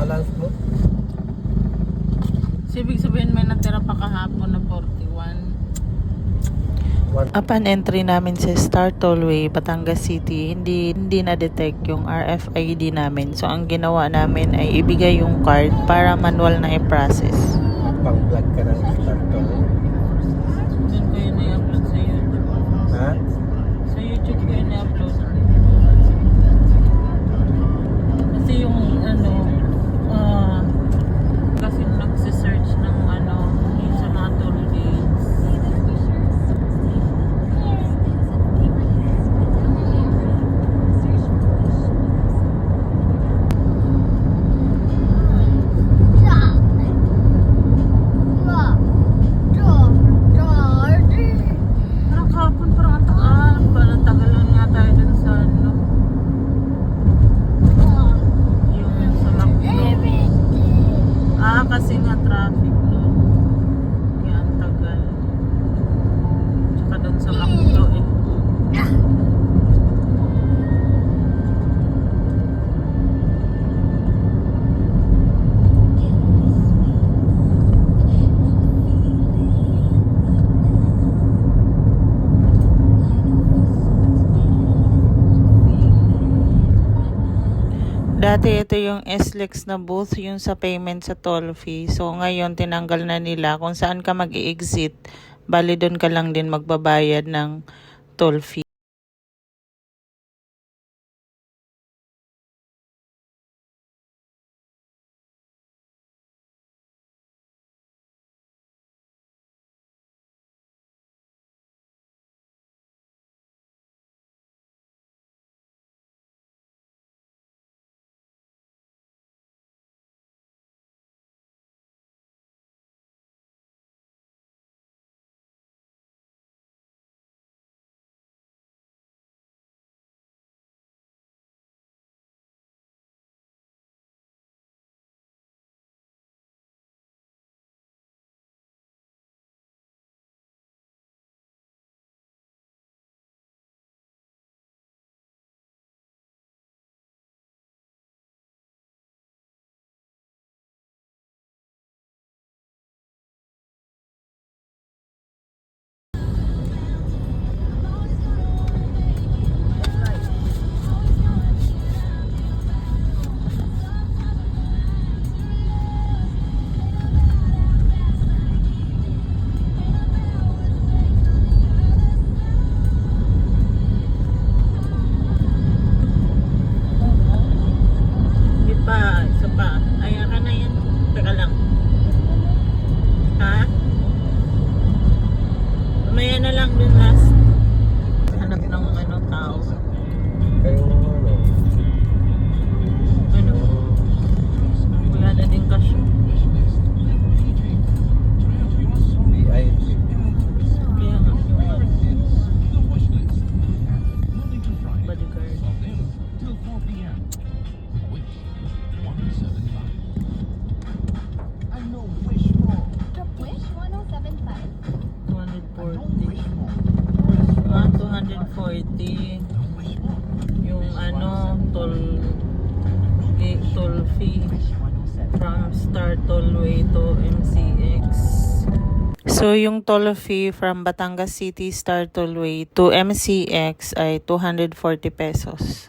balance mo. Ibig sabihin may natira pa kahapon na 41. Upon entry namin sa Star Tollway, Batangas City, hindi na-detect yung RFID namin. So, ang ginawa namin ay ibigay yung card para manual na i-process. Pang-vlog ka ng Star Tollway. Doon ko yun i-upload sa YouTube. Ha? Sa YouTube ko yun i-upload. Kasi yung kasi nagsisearch ng yung sa mga toll gates. Parang kahapon, parang parang tagalan nga tayo dun sa yung sa McDo. Kasi nga traffic doon. Kaya ang tagal. Tsaka doon sa McDo eh. Dati ito yung SLEX na booth, yung sa payment sa toll fee. So ngayon tinanggal na nila kung saan ka mag-i-exit. Bali doon ka lang din magbabayad ng toll fee. Isa pa. Ayan ka na yan. Teka lang. Ha? Mamaya na lang dun last. Hanap ng tao. Kayong Wala na din cash. VIP. Kaya nga bodyguard. The Wish 1075. 240. Yung toll fee from Star Tollway to MCX. So yung toll fee from Batangas City Star Tollway to MCX ay 240 pesos.